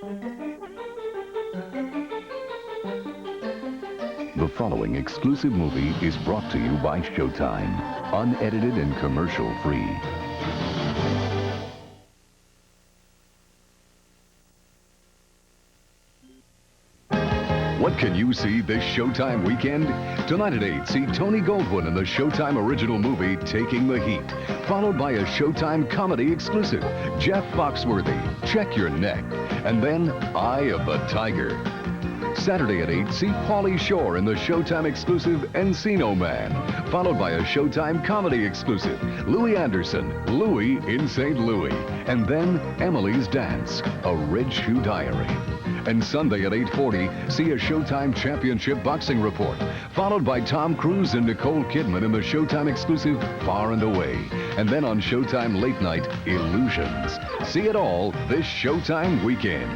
The following exclusive movie is brought to you by Showtime, unedited and commercial-free. What can you see this Showtime weekend? Tonight at 8, see Tony Goldwyn in the Showtime original movie, Taking the Heat, followed by a Showtime comedy exclusive, Jeff Foxworthy, Check Your Neck, and then Eye of the Tiger. Saturday at 8, see Pauly Shore in the Showtime exclusive Encino Man, followed by a Showtime comedy exclusive, Louis Anderson, Louis in St. Louis, and then Emily's Dance, a Red Shoe Diary. And Sunday at 8:40, see a Showtime Championship Boxing Report, followed by Tom Cruise and Nicole Kidman in the Showtime exclusive Far and Away. And then on Showtime Late Night, Illusions. See it all this Showtime weekend.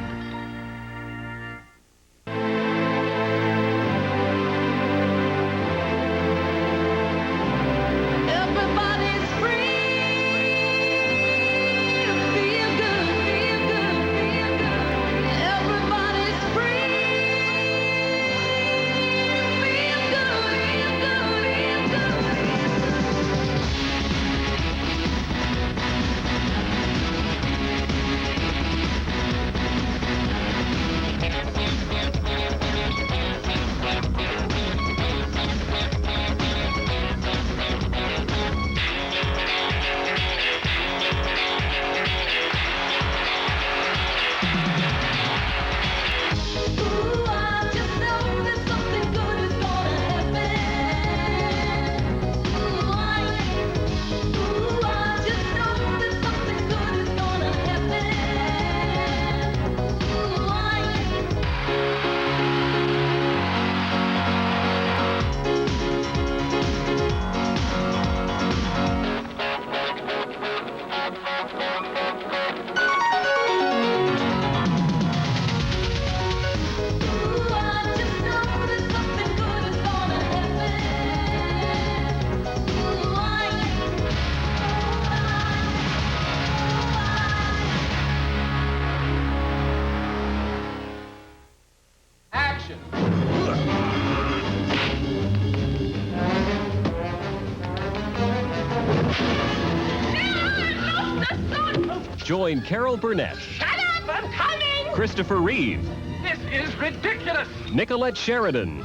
Join Carol Burnett. Shut up! I'm coming! Christopher Reeve. This is ridiculous! Nicolette Sheridan.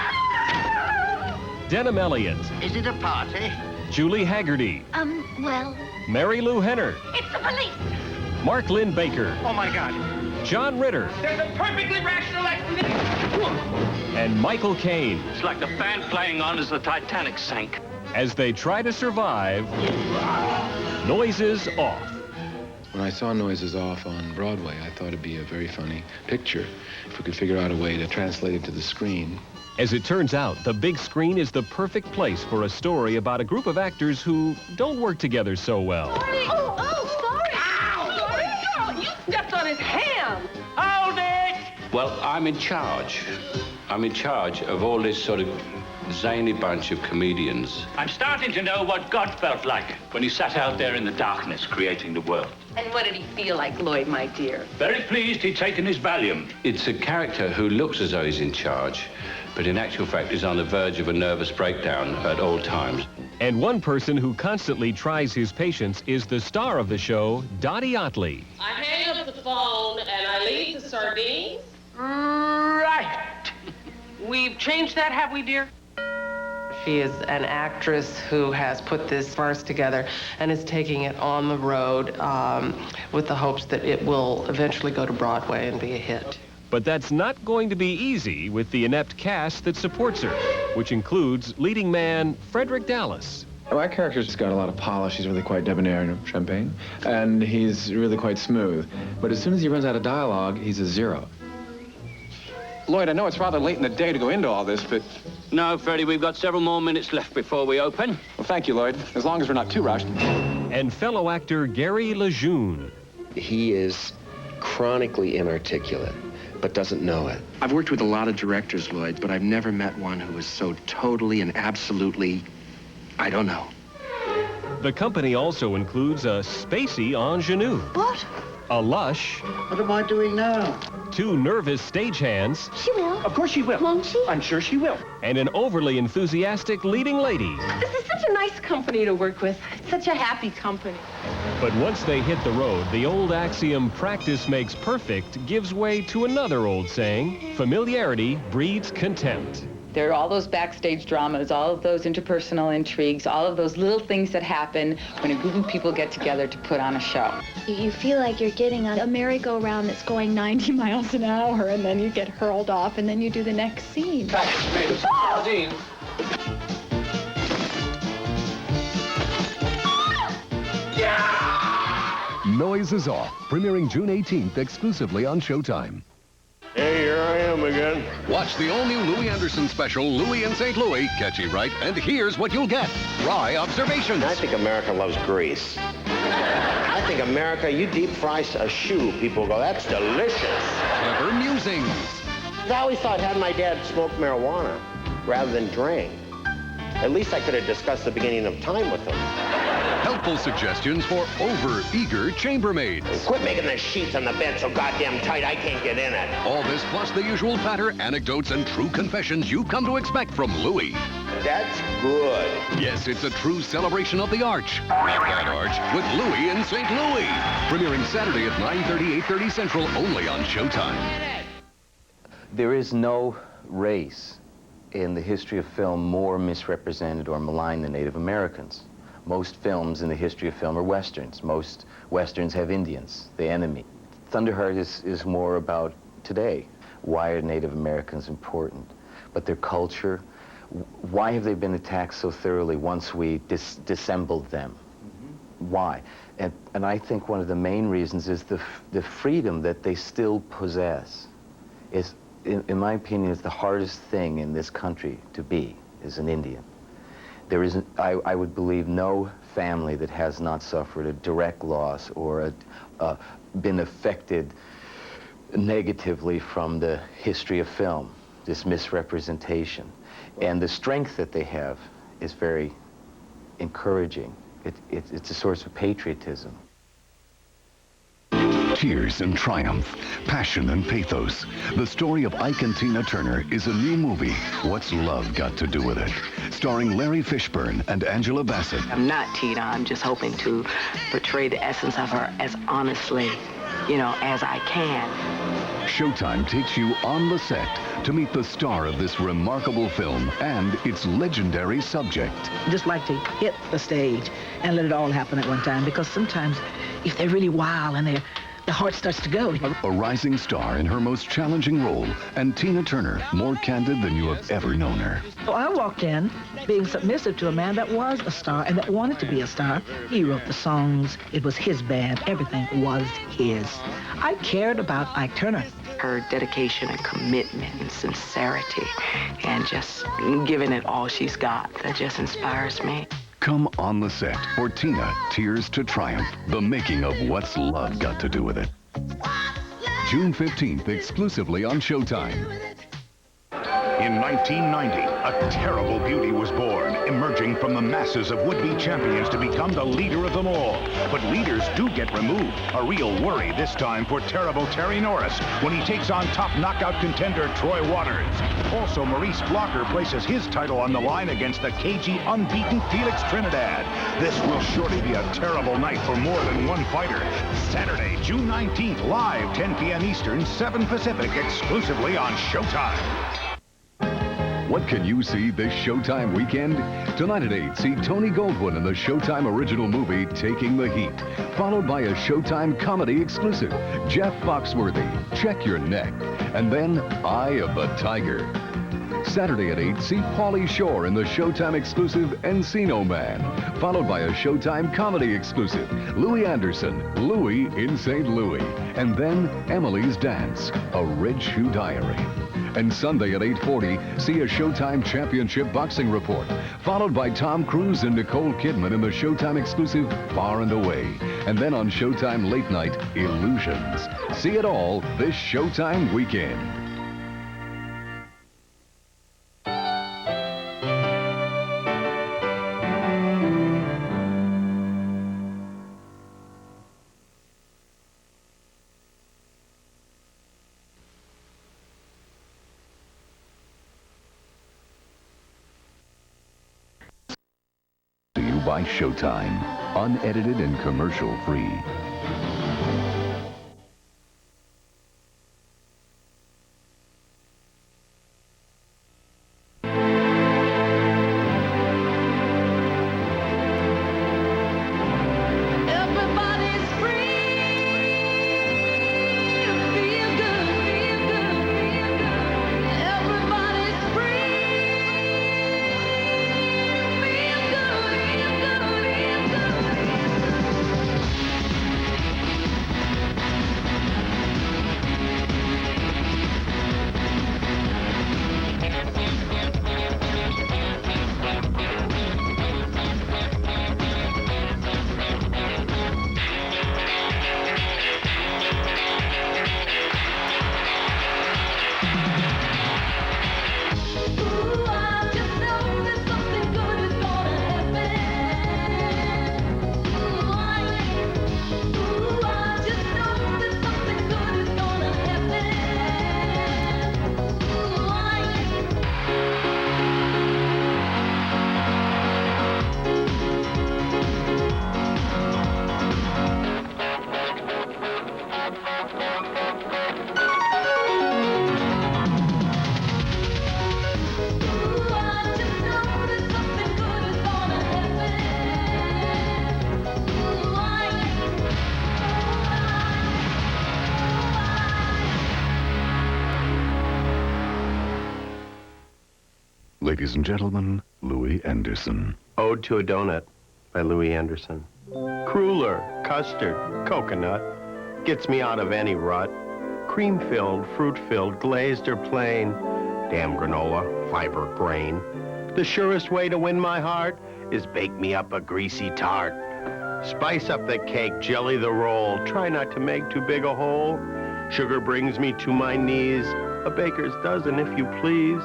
Denham Elliott. Is it a party? Julie Haggerty. Well... Mary Lou Henner. It's the police! Mark Lynn Baker. Oh, my God. John Ritter. There's a perfectly rational explanation! And Michael Caine. It's like the band playing on as the Titanic sank. As they try to survive, Noises Off. When I saw Noises Off on Broadway, I thought it'd be a very funny picture if we could figure out a way to translate it to the screen. As it turns out, the big screen is the perfect place for a story about a group of actors who don't work together so well. Sorry! Sorry! Ow! Sorry! Oh, you stepped on his ham! Hold it! Well, I'm in charge. I'm in charge of all this sort of zany bunch of comedians. I'm starting to know what God felt like when he sat out there in the darkness creating the world. And what did he feel like, Lloyd, my dear? Very pleased he'd taken his Valium. It's a character who looks as though he's in charge, but in actual fact is on the verge of a nervous breakdown at all times. And one person who constantly tries his patience is the star of the show, Dottie Otley. I hang up the phone and I leave the sardines. Right! We've changed that, have we, dear? She is an actress who has put this farce together and is taking it on the road with the hopes that it will eventually go to Broadway and be a hit. But that's not going to be easy with the inept cast that supports her, which includes leading man Frederick Dallas. My character's got a lot of polish. He's really quite debonair and champagne, and he's really quite smooth. But as soon as he runs out of dialogue, he's a zero. Lloyd, I know it's rather late in the day to go into all this, but... No, Freddie, we've got several more minutes left before we open. Well, thank you, Lloyd, as long as we're not too rushed. And fellow actor Gary Lejeune. He is chronically inarticulate, but doesn't know it. I've worked with a lot of directors, Lloyd, but I've never met one who is so totally and absolutely, I don't know. The company also includes a spacey ingenue. What? a lush, What am I doing now? two nervous stagehands, She will. Of course she will. Won't she? I'm sure she will. and an overly enthusiastic leading lady. This is such a nice company to work with. Such a happy company. But once they hit the road, the old axiom, practice makes perfect, gives way to another old saying, familiarity breeds contempt. There are all those backstage dramas, all of those interpersonal intrigues, all of those little things that happen when a group of people get together to put on a show. You feel like you're getting on a merry-go-round that's going 90 miles an hour, and then you get hurled off, and then you do the next scene. Noise is Off, premiering June 18th exclusively on Showtime. Hey, here I am again. Watch the all-new Louis Anderson special, Louis in St. Louis. Catchy, right? And here's what you'll get. Wry observations. I think America loves grease. I think America, you deep fry a shoe, people go, that's delicious. Clever musings. I always thought had my dad smoked marijuana rather than drank, at least I could have discussed the beginning of time with him. Helpful suggestions for over-eager chambermaids. Quit making the sheets on the bed so goddamn tight I can't get in it. All this plus the usual patter, anecdotes, and true confessions you've come to expect from Louis. That's good. Yes, it's a true celebration of the arch. Not that arch, with Louis in St. Louis. Premiering Saturday at 9:30, 8:30 Central, only on Showtime. There is no race in the history of film more misrepresented or maligned than Native Americans. Most films in the history of film are Westerns. Most Westerns have Indians, the enemy. Thunderheart is more about today. Why are Native Americans important? But their culture, why have they been attacked so thoroughly once we disassembled them? Why? And I think one of the main reasons is the freedom that they still possess. Is, in my opinion, is the hardest thing in this country to be, is an Indian. There isn't, I would believe, no family that has not suffered a direct loss or been affected negatively from the history of film, this misrepresentation. And the strength that they have is very encouraging. It's a source of patriotism. Tears and triumph, passion and pathos. The story of Ike and Tina Turner is a new movie, What's Love Got to Do With It? Starring Larry Fishburne and Angela Bassett. I'm not Tina. I'm just hoping to portray the essence of her as honestly, as I can. Showtime takes you on the set to meet the star of this remarkable film and its legendary subject. Just like to hit the stage and let it all happen at one time, because sometimes if they're really wild and the heart starts to go. A rising star in her most challenging role, and Tina Turner, more candid than you have ever known her. So I walked in being submissive to a man that was a star and that wanted to be a star. He wrote the songs. It was his band. Everything was his. I cared about Ike Turner. Her dedication and commitment and sincerity and just giving it all she's got, that just inspires me. Come on the set for Tina, Tears to Triumph, the making of What's Love Got to Do With It. June 15th, exclusively on Showtime. In 1990, a terrible beauty was born, emerging from the masses of would-be champions to become the leader of them all. But leaders do get removed. A real worry this time for terrible Terry Norris when he takes on top knockout contender Troy Waters. Also, Maurice Blocker places his title on the line against the cagey, unbeaten Felix Trinidad. This will surely be a terrible night for more than one fighter. Saturday, June 19th, live, 10 p.m. Eastern, 7 Pacific, exclusively on Showtime. What can you see this Showtime weekend? Tonight at 8, see Tony Goldwyn in the Showtime original movie, Taking the Heat, followed by a Showtime comedy exclusive, Jeff Foxworthy, Check Your Neck, and then Eye of the Tiger. Saturday at 8, see Pauly Shore in the Showtime exclusive Encino Man, followed by a Showtime comedy exclusive, Louis Anderson, Louis in St. Louis, and then Emily's Dance, a Red Shoe Diary. And Sunday at 8:40, see a Showtime Championship boxing report, followed by Tom Cruise and Nicole Kidman in the Showtime exclusive Far and Away. And then on Showtime Late Night, Illusions. See it all this Showtime weekend. by Showtime. Unedited and commercial-free. Ladies and gentlemen, Louis Anderson. Ode to a Donut by Louis Anderson. Cruller, custard, coconut. Gets me out of any rut. Cream-filled, fruit-filled, glazed or plain. Damn granola, fiber brain. The surest way to win my heart is bake me up a greasy tart. Spice up the cake, jelly the roll. Try not to make too big a hole. Sugar brings me to my knees. A baker's dozen, if you please.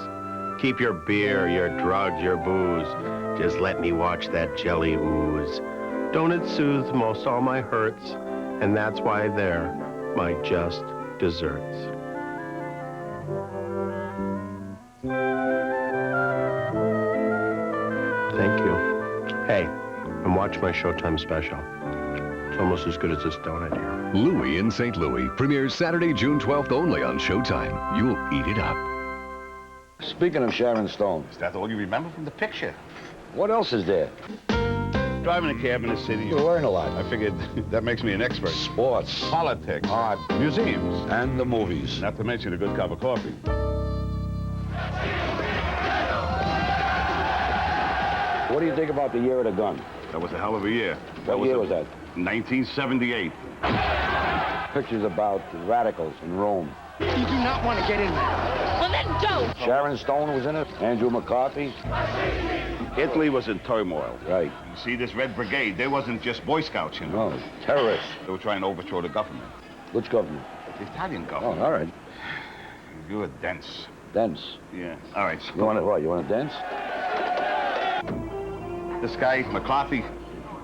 Keep your beer, your drugs, your booze. Just let me watch that jelly ooze. Don't it soothe most all my hurts? And that's why they're my just desserts. Thank you. Hey, and watch my Showtime special. It's almost as good as this donut here. Louis in St. Louis premieres Saturday, June 12th only on Showtime. You'll eat it up. Speaking of Sharon Stone. Is that all you remember from the picture? What else is there? Driving a cab in the city. You learn a lot. I figured that makes me an expert. Sports. Politics. Art. Museums. And the movies. Not to mention a good cup of coffee. What do you think about the year of the gun? That was a hell of a year. What year was that? 1978. Pictures about radicals in Rome. You do not want to get in there. Well, then don't. Sharon Stone was in it. Andrew McCarthy. Italy was in turmoil. Right. You see, this Red Brigade, they wasn't just Boy Scouts, you know. No, terrorists. They were trying to overthrow the government. Which government? The Italian government. Oh, all right. You were dense. Dense? Yeah. All right. You want it what? You want it dense? This guy, McCarthy,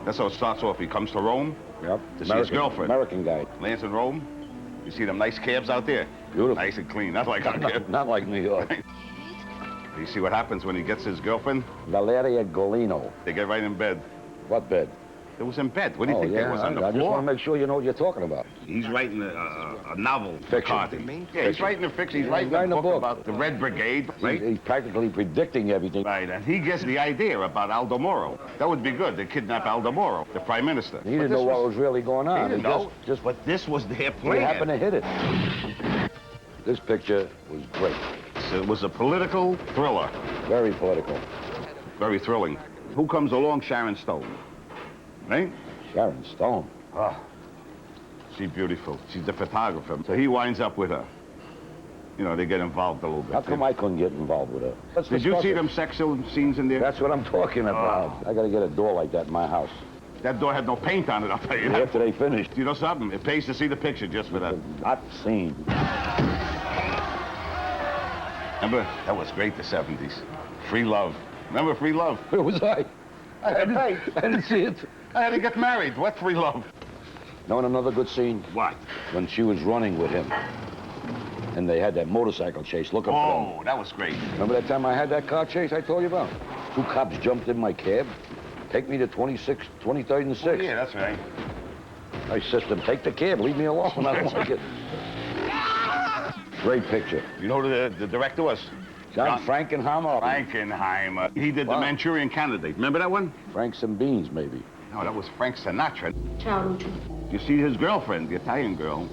that's how it starts off. He comes to Rome. Yep. To see his girlfriend. American guy. Lands in Rome. You see them nice cabs out there? Beautiful. Nice and clean. Not like our cab. Not like New York. You see what happens when he gets his girlfriend? Valeria Golino. They get right in bed. What bed? It was in bed. What do you think yeah, it was on the floor? I just want to make sure you know what you're talking about. He's writing a novel. Fiction. Yeah, he's writing a fiction. He's writing a book about the Red Brigade. Right? He's practically predicting everything. Right, and he gets the idea about Aldo Moro. That would be good. They kidnap Aldo Moro, the prime minister. He didn't know what was really going on. He didn't know. But this was their plan. He happened to hit it. This picture was great. So it was a political thriller. Very political. Very thrilling. Who comes along? Sharon Stone. Right? Sharon Stone. Ah, she's beautiful. She's the photographer. So he winds up with her. You know, they get involved a little bit. How come I couldn't get involved with her? Did you see them sexual scenes in there? That's what I'm talking about. I got to get a door like that in my house. That door had no paint on it, I'll tell you that. After they finished. You know something? It pays to see the picture just for that. Not seen. Remember? That was great, the 70s. Free love. Remember Free Love? Where was I? I didn't see it. I had to get married. What Free Love? Know another good scene? What? When she was running with him. And they had that motorcycle chase looking for them. Oh, that was great. Remember that time I had that car chase I told you about? 2 cops jumped in my cab. Take me to 23rd and 6th. Oh, yeah, that's right. My system, take the cab, leave me alone. I don't like it. Great picture. You know who the director was? John Frankenheimer. Frankenheimer. He did The Manchurian Candidate. Remember that one? Franks and Beans, maybe. No, that was Frank Sinatra. Ciao, Lucio. You see his girlfriend, the Italian girl,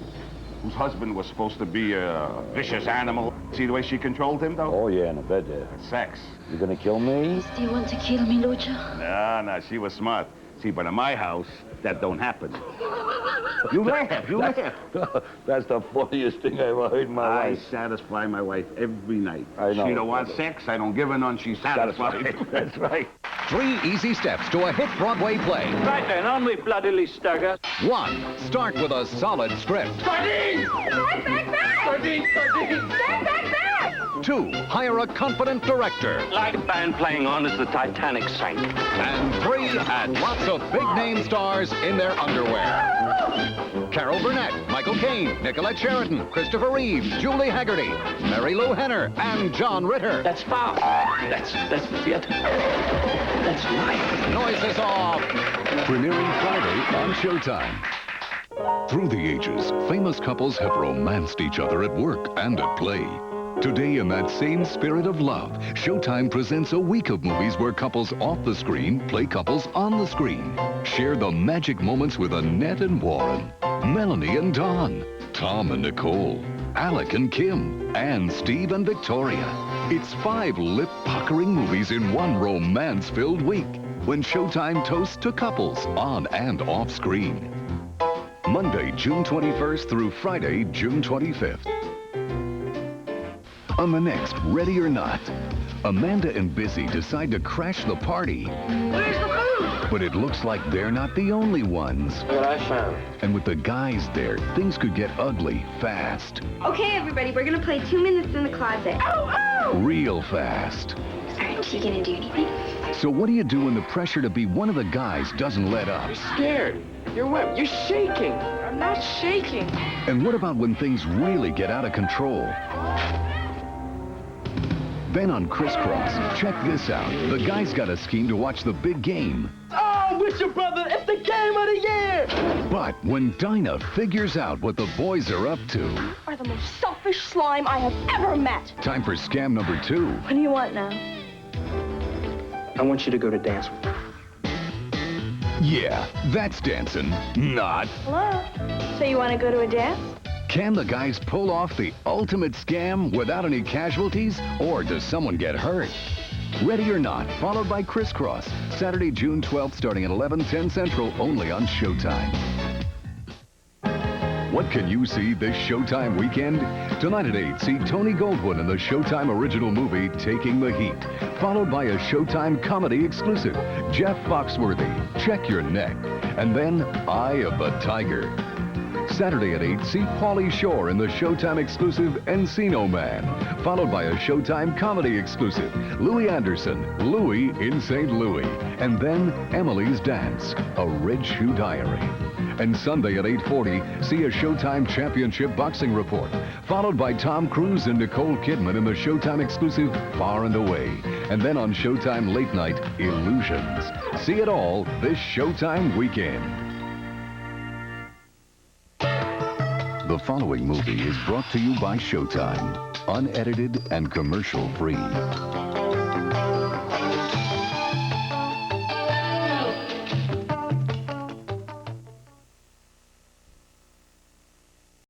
whose husband was supposed to be a vicious animal. See the way she controlled him, though? Oh, yeah, in the bed there. Sex. You gonna kill me? Do you want to kill me, Lucio? No, she was smart. See, but in my house, that don't happen. You laugh, you laugh. That's the funniest thing I ever heard in my I life. satisfy my wife every night. I know. She don't want sex, I don't give her none, she's satisfied. That's right. 3 easy steps to a hit Broadway play. Right then, on we bloodily stagger. 1. Start with a solid script. Sardines! Back, back, back! Sardines, sardines! Back, back, back! 2. Hire a confident director. Like a band playing on as the Titanic sank. And 3. Add lots of big-name stars in their underwear. Carol Burnett, Michael Caine, Nicolette Sheridan, Christopher Reeve, Julie Haggerty, Mary Lou Henner, and John Ritter. That's foul. That's theater. That's life. Noises off. Premiering Friday on Showtime. Through the ages, famous couples have romanced each other at work and at play. Today, in that same spirit of love, Showtime presents a week of movies where couples off the screen play couples on the screen. Share the magic moments with Annette and Warren, Melanie and Don, Tom and Nicole, Alec and Kim, and Steve and Victoria. It's 5 lip-puckering movies in one romance-filled week when Showtime toasts to couples on and off screen. Monday, June 21st through Friday, June 25th. On the next Ready or Not, Amanda and Busy decide to crash the party. Where's the food? But it looks like they're not the only ones. What I found. And with the guys there, things could get ugly fast. Okay, everybody, we're gonna play 2 minutes in the closet. Oh, oh! Real fast. Aren't you gonna do anything? So what do you do when the pressure to be one of the guys doesn't let up? You're scared. You're wet. You're shaking. I'm not shaking. And what about when things really get out of control? Then on Crisscross, check this out. The guy's got a scheme to watch the big game. Oh, Bishop Brother, it's the game of the year! But when Dinah figures out what the boys are up to... You are the most selfish slime I have ever met. Time for scam number 2. What do you want now? I want you to go to dance with me. Yeah, that's dancing, not... Hello? So you want to go to a dance? Can the guys pull off the ultimate scam without any casualties, or does someone get hurt? Ready or Not, followed by Crisscross, Saturday, June 12th, starting at 11:10 Central, only on Showtime. What can you see this Showtime weekend? Tonight at 8, see Tony Goldwyn in the Showtime original movie, Taking the Heat, followed by a Showtime comedy exclusive, Jeff Foxworthy, Check Your Neck, and then Eye of the Tiger. Saturday at 8, see Pauly Shore in the Showtime exclusive Encino Man, followed by a Showtime comedy exclusive, Louis Anderson, Louis in St. Louis, and then Emily's Dance, a Red Shoe Diary. And Sunday at 8:40, see a Showtime Championship boxing report, followed by Tom Cruise and Nicole Kidman in the Showtime exclusive Far and Away, and then on Showtime Late Night, Illusions. See it all this Showtime weekend. The following movie is brought to you by Showtime, unedited and commercial-free.